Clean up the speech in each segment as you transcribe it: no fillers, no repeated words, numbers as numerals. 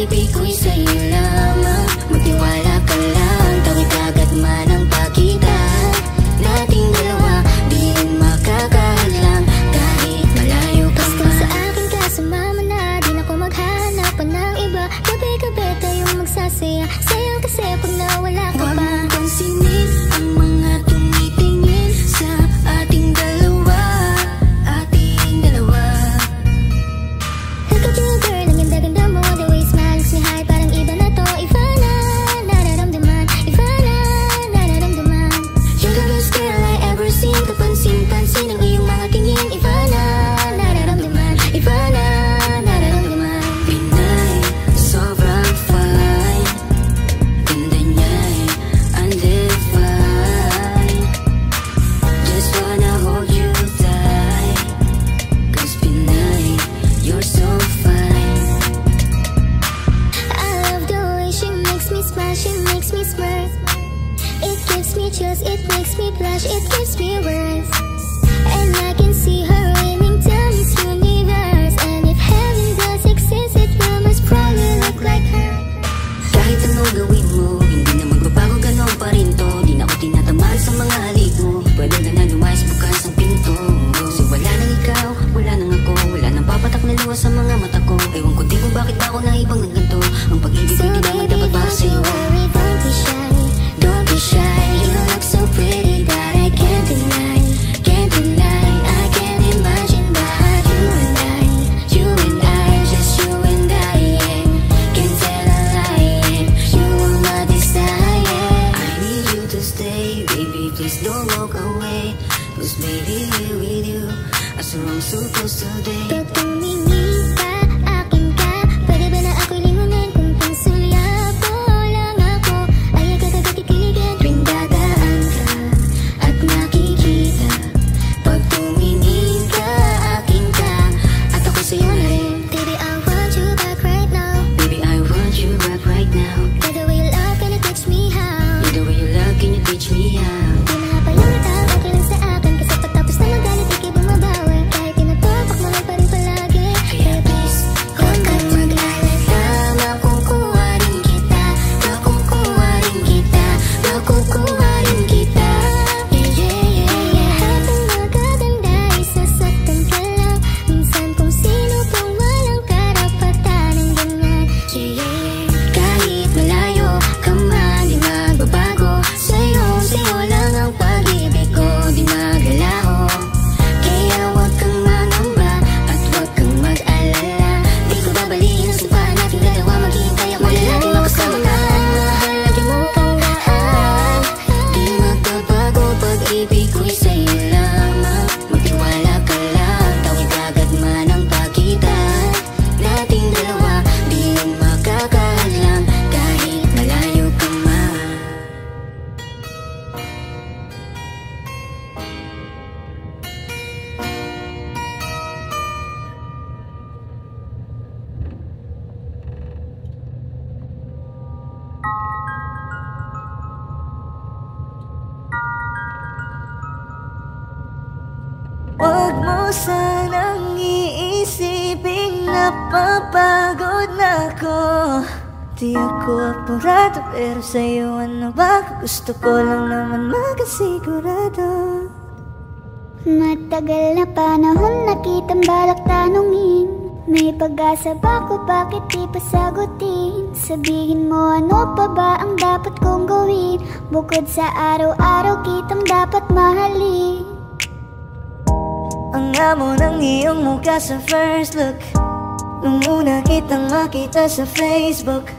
pag-ibig ko'y sa'yo lamang. Magtiwala ka lang, tawid agad man ang pagkita nating dalawa, di yun makakahadlang kahit malayo ka man. Basta sa akin ka, sumama na, di na ko maghanap pa ng iba. Gabi-gabi tayong magsasaya, sayang kasi pag nawala ka pa. Huwag mong pansinin ang mga tumitingin sa ating dalawa, ating dalawa. Look at you girl, ang ganda-ganda mo, the way you smile makes me high, parang iba na to. Iba na, nararamdaman, iba na, nararamdaman. You're the best girl I ever seen, kapansin-pansin ang iyong mga tingin. Iba na, nararamdaman, iba na, nararamdaman. Pinay, sobrang fine, ganda niya'y undefined. Just wanna hold you tight, 'cause Pinay, you're so fine. I love the way she makes me smile, she makes me smirk. It gives me chills, it makes me blush, it gives me words. And I can see her aiming down this universe. And if heaven does exist, it will most probably look like her. Kahit ano gawin mo, hindi na magbabago, ganon pa rin to. Di na ako tinatamaan sa mga halik mo. Pwede ka na lumayas, bukas ang pinto. Kasi wala nang ikaw, wala nang ako, wala nang papatak na luha sa mga mata ko. Ewan ko din kung bakit ba ako naibang ng ganito. Ang pag-ibig hindi naman dapat para sa'yo. Don't be shy, don't be shy. You look so pretty that I can't deny, can't deny. I can't imagine that you and I, just you and I, yeah. Can't tell a lie, yeah. You are my desire. I need you to stay, baby, please don't walk away. 'Cause baby, here with you, as I'm supposed to be. Pag tumingin ka, akin ka, pwede ba na ako'y lingunin? Kung pansulyapo lang ako, ay agad-agad kikiligin. Tuwing dadaan ka at nakikita, pag tumingin ka, akin ka, at ako sa'yo na rin. Baby, I want you back right now. Baby, I want you back right now. By the way you love, can you teach me how? By the way you love, can you teach me how? Di mahapayang okay lang sa akin, kasi pagtapos na magalit, ikay bumabawi. Kahit tinatapok, mahal pa rin palagi. Kaya please, huwag kang mag-alala. Makukuha rin kita, makukuha rin kita, makukuha rin kita. Yeah, yeah, yeah, yeah. Lahat ng magaganda ay sasaktan ka lang. Minsan kung sino pang walang karapatan ng ganyan. Yeah, yeah, yeah. Kahit malayo ka man, di magbabago. Sa'yo lang ang pag-ibig ko, di magalaho. Kaya huwag kang mangamba at huwag kang mag-alala. Di ko babaliin ang sumpahan natin dalawa, maghihintay ako na lagi makasama ka. Mahal, lagi mong tandaan, di magbabago, pag-ibig ko'y sa'yo lamang. Magtiwala ka lang, tawid agad man ang pagkita nating dalawa, di yun makakahadlang kahit malayo ka man. Huwag mo sanang iisiping napapagod na ako. Di ako apurado, pero sa'yo ano ba? Gusto ko lang naman makasigurado. Matagal na panahon na kitang balak tanungin. May pag-asa ba ko, bakit di pa sagutin? Sabihin mo ano pa ba ang dapat kong gawin? Bukod sa araw-araw kitang dapat mahalin. Ang amo ng iyong mukha sa first look, nung una kitang makita sa Facebook.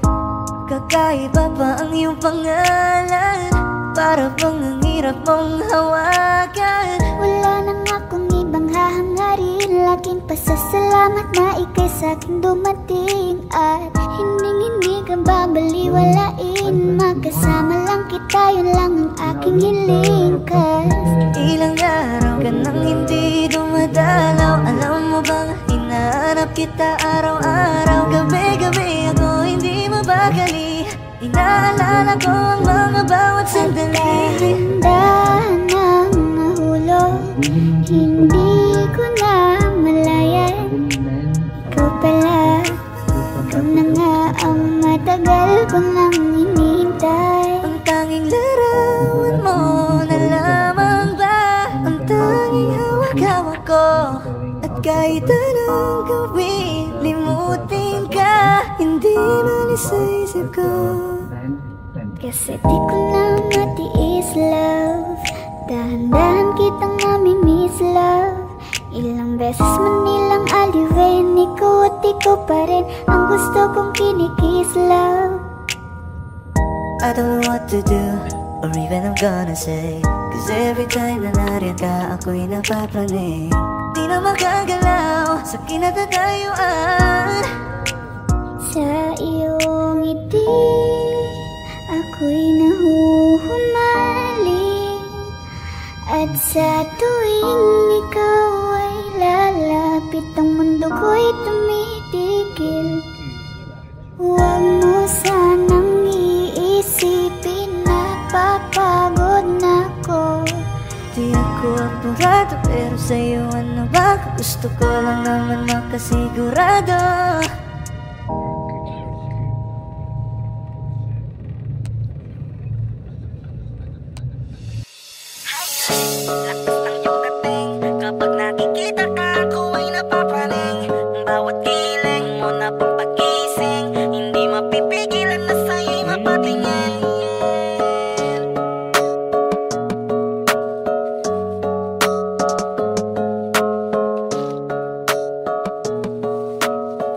Kakaiba pa ang iyong pangalan, para bang ang hirap mong hawakan. Wala nang akong ibang hahangarin, laking pasasalamat na ika'y sa'king dumating. At hindi ka babaliwalain, magkasama lang kita, yun lang ang aking hiling. Cause ilang araw ka nang hindi dumadalaw. Alam mo bang hinahanap kita araw-araw? Gabi-gabi ako hindi mabakali, inaalala ko ang mga bawat sandali. Dahan-dahan ang nahulog, hindi ko na malayan. Ikaw pala, ikaw na nga ang tagal ko nang hinihintay. Ang tanging larawan mo na lamang ba ang tanging hawak-hawak ko. At kahit anong gawin, limutin ka, hindi malis sa isip ko. Kasi di ko na matiis, love. Dahan-dahan kitang nami-miss, love. Ilang beses man nilang aliwin, ikaw at ikaw pa rin ang gusto kong kinikiss, love. I don't know what to do, or even I'm gonna say, cause every time na nariyan ka, ako'y napapraning. Di na makagalaw sa kinatatayuan. Sa iyong ngiti, ako'y nahuhumaling. At sa tuwing ikaw ay lalapit, ang mundo ko'y tumitigil. Huwag mo sanang iisipin na papagod na ko. Di ako apurado, pero sa'yo ano ba? Gusto ko lang naman makasigurado. Lakas ng iyong dating, kapag nakikita ka, ako ay napapraning. Bawat giling mo na pampagising, hindi mapipigilan na sa'yo'y mapatingin.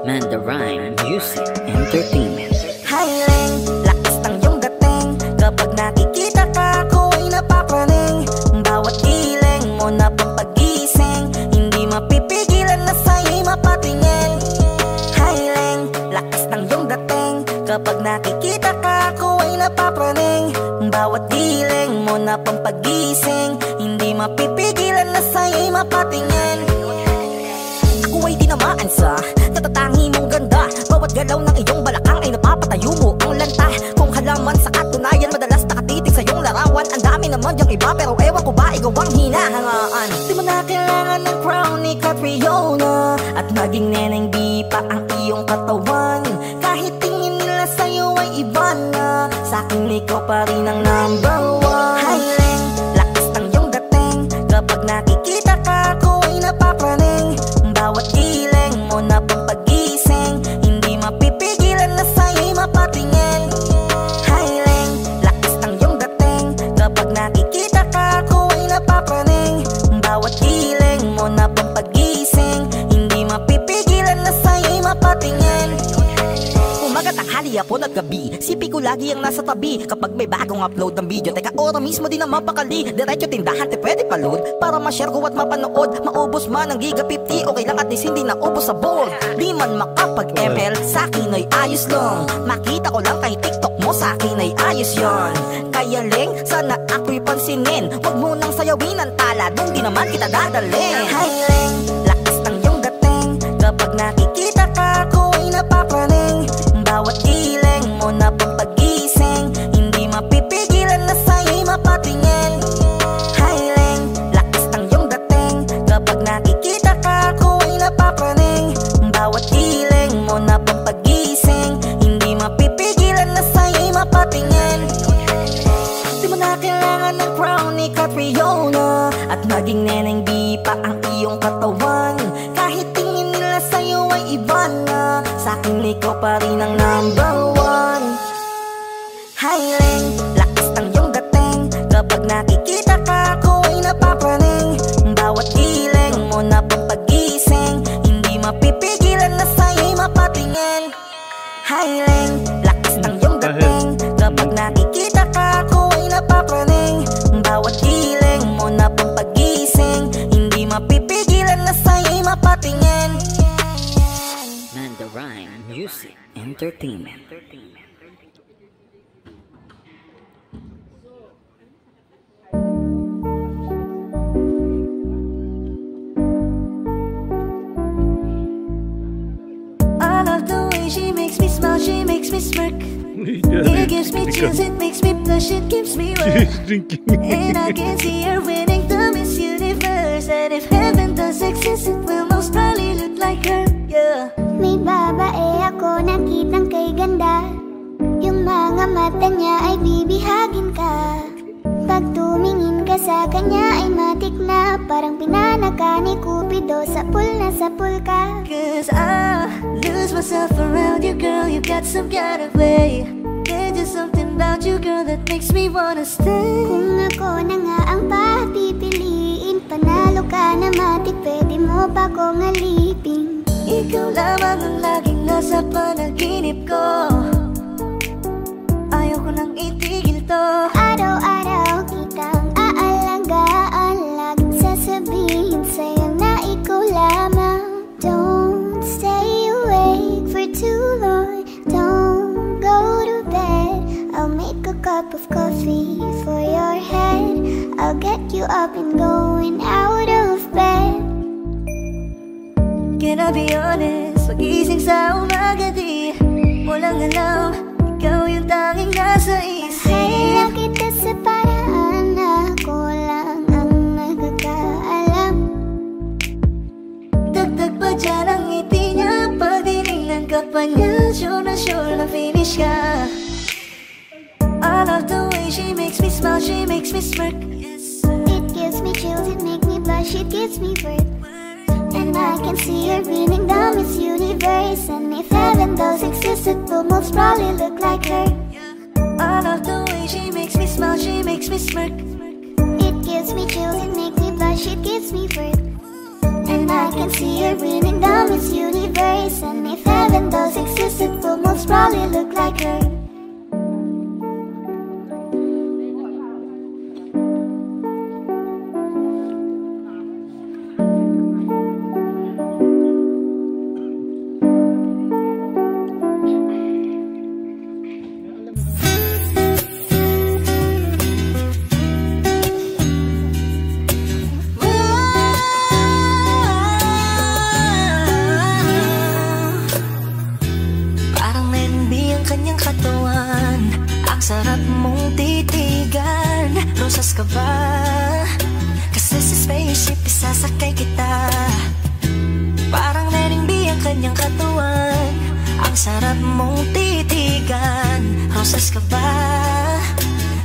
Mandarine Music Entertainment. Highling, lakas ng iyong dating, kapag nakikita ka, ako ay napapraning. Bawat giling mo na pampagising, hindi mapipigilan na sa'yo'y mapatingin. Highling, lakas ng iyong dating, kapag nakikita ka, ako ay napapraning. Bawat giling mo na pampagising, hindi mapipigilan na sa'yo'y mapatingin. Ako ay tinamaan sa katatangi mong ganda. Bawat galaw ng iyong balakang ay napapatayo mo ang lanta. Kung halaman sa katunayan, madalas nakatitig sa iyong larawan. Ang dami naman yung iba, pero ewan ko ba ikaw ang hinahangaan. Di mo na kailangan ng crown ni Catriona, at maging neneng di pa ang iyong katawan. Kahit tingin nila sa'yo ay iba na, sa'kin ikaw pa rin ang number one. Highling, lakas ng iyong dating, kapag nakikita ka, ako ay napapraning. Bawat giling mo na pampagising, hindi mapipigilan na sa'yo'y mapatingin. Highling, lakas ng iyong dating, kapag nakikita ka, ako ay napapraning. Bawat giling mo na pampagising, hindi mapipigilan na sa'yo'y mapatingin. Umaga, tanghali, hapon at gabi, sipi ko lagi ang nasa tabi. Kapag may bagong upload ng video, teka ora mismo din ang mapakali. Diretso tindahan, te pwede pa-load, para ma-share ko at mapanood. Maubos man ang giga 50, okay lang at least hindi na ubos sa board. Di man makapag-ML, sa'kin ay ayos lang. Makita ko lang kay TikTok mo, sa'kin ay ayos yon. Kaya Leng, sana ako'y pansinin, wag mo nang sayawin ang tala, dun di naman kita dadalhin. Hi Leng, lakas ng iyong dating, kapag nakikita ka, ako ay napapraning. Bawat giling mo na pampagising, hindi mapipigilan na sa'yo'y mapatingin. Highling, lakas ng iyong dating, kapag nakikita ka, ako ay napapraning. Bawat giling mo na pampagising, hindi mapipigilan na sa'yo'y mapatingin. Di mo na kailangan ng crown ni Catriona, at maging neneng di pa ang iyong katawan. Kahit tingin nila sa'yo ay iba na, sa'kin ikaw pa rin ang number one. Highling, lakas ng iyong dating, kapag nakikita ka, ako ay napapraning. Bawat giling mo na pampagising, hindi mapipigilan na sa'yo'y mapatingin. Highling, lakas ng iyong dating, kapag nakikita ka, ako ay napapraning. Bawat giling mo na pampagising, hindi mapipigilan na sa'yo'y mapatingin. Mandarine Music Entertainment. I love the way she makes me smile, she makes me smirk. It gives me chills, it makes me blush, it gives me work. And I can see her winning the Miss Universe. And if heaven does exist, it will most probably look like her, yeah. May babae ako nakitang kay ganda, mata niya ay bibihagin ka. Pag tumingin ka sa kanya ay matik na, parang pinanaka ni Cupido, sapul na sapul ka. Cause I lose myself around you, girl. You got some kind of way. There's just something about you, girl, that makes me wanna stay. Kung ako na nga ang papipiliin, panalo ka na matik, pwede mo pa kong alipin. Ikaw lamang ang laging nasa panaginip ko. Ayaw ko nang itigil to. Araw-araw kitang aalagaan, laging sasabihin sa'yo na ikaw lamang. Don't stay awake for too long, don't go to bed. I'll make a cup of coffee for your head. I'll get you up and going out of bed. Can I be honest? Pag-ising sa umaga di walang alam, ikaw yung tanging nasa isip. Hahanap kita sa paraan na ako lang ang nagkakaalam. Dagdag pa dyan ang ngiti niya, pag dinignan ka pa niya, sure na finish ka. I love the way she makes me smile, she makes me smirk. It gives me chills, it makes me blush, it gives me birth. And I can see her beaming down Miss Universe. And if heaven does exist, it will most probably look like her. I love the way she makes me smile, she makes me smirk. It gives me chills, it makes me blush, it gives me birth. And I can see her beaming down Miss Universe. And if heaven does exist, it will most probably look like her. Sarap mong titigan, rosas ka ba? Kasi sa spaceship isasakay kita. Parang Lenny B ang kanyang katawan. Ang sarap mong titigan, rosas ka ba?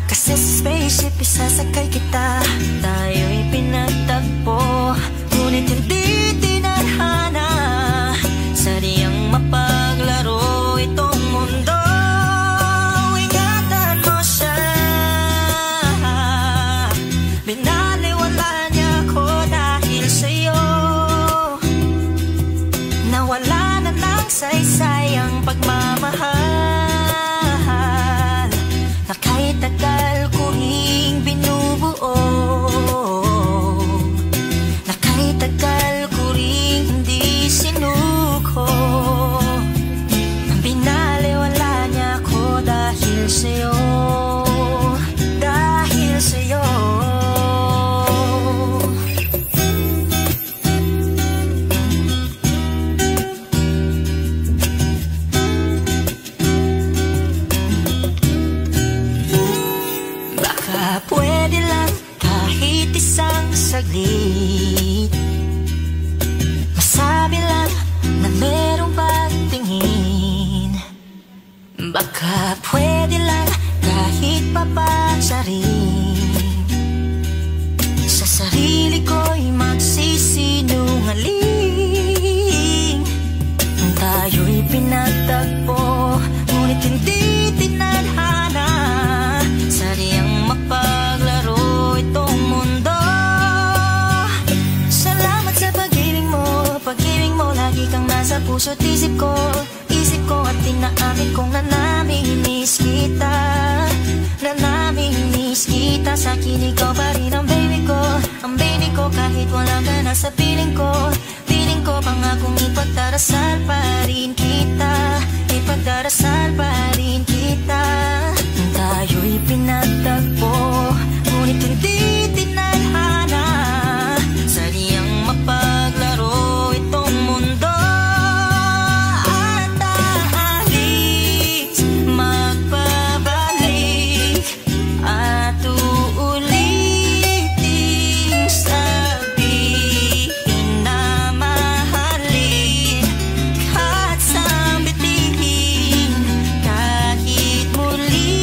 Kasi sa spaceship isasakay kita. Tayo'y pinagtagpo, ngunit hindi tinadhana. Sadyang mapaglaro itong mundo. Binaliwala niya ako dahil sa'yo. Nawala na ng saysay ang pagmamahal na kahit tagal ko ring binubuo, na kahit tagal ko ring hindi sinuko. Binaliwala niya ako dahil sa'yo, dahil sa'yo. Pwede lang kahit isang saglit, masabi lang na merong pagtingin. Baka pwede lang kahit papansarin, sa sarili ko'y magsisinungaling. Tayo'y pinagtagpo, ngunit hindi tinadhana. Sadyang mapaglaro itong mundo. Salamat sa pag-ibig mo, lagi kang nasa puso't isip ko. Isip ko at tinaamin kong nanamimiss kita, nanamimiss kita. Sa'kin ikaw pa rin ang baby ko, kahit wala ka na sa piling ko. Piling ko pangakong ipagdarasal pa rin kita, ipagdarasal pa rin kita. Tayo'y pinagtagpo, ngunit hindi tinadhana. Sadyang mapaglaro itong mundo. At aalis, magpabalik, at uuliting sabihin na mahalin, at sambitin kahit muli.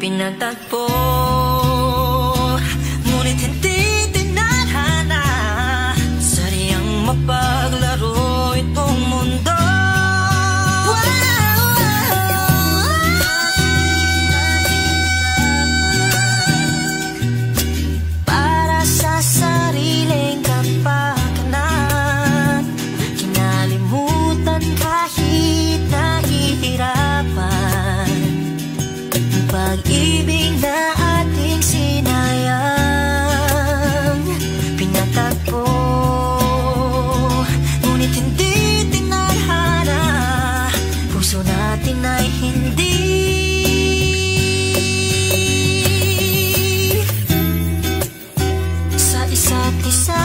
pinagtagpo, ngunit hindi tinadhana. Sadyang mapaglaro itong mundo. Para sa sariling kapakanan, kinalimutan kahit nahihirapan. Pag-ibig na ating sinayang, pinatagpo, ngunit hindi tinadhana. Puso natin ay hindi sa isa't isa.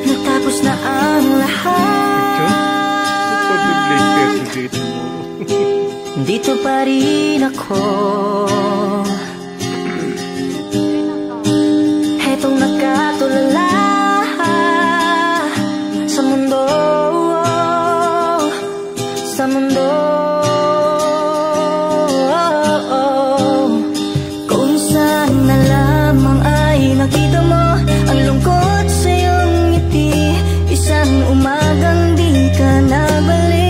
Natapos na ang lahat, dito pa rin ako. Hetong nakatulala sa mundo, sa mundo. Kung saan na lamang ay nakita mo ang lungkot sa iyong ngiti. Isang umagang di ka nabalik.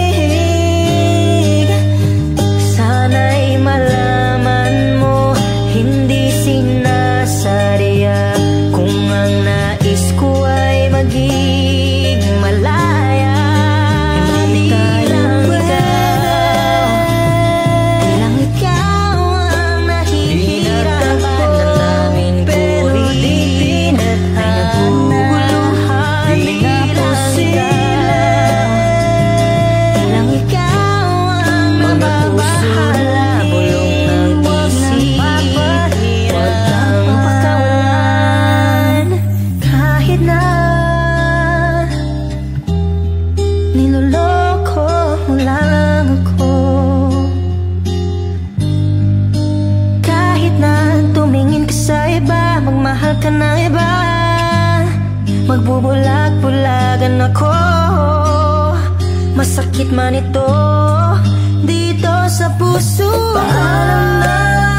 Sana'y malaman mo, hindi sinasadya. Kung ang nais ko ay maging malaya, hindi lang ikaw ang nahihirapan. Na namin pero di pinaguguluhan. Di lang ikaw ang mababahala. Bulong ng isip, huwag kang pakawalan. Kahit na niloloko mo lang ako, kahit na tumingin ka sa iba, magmahal ka na iba, magbubulag-bulagan ako. Masakit man ito dito sa puso. Paalam na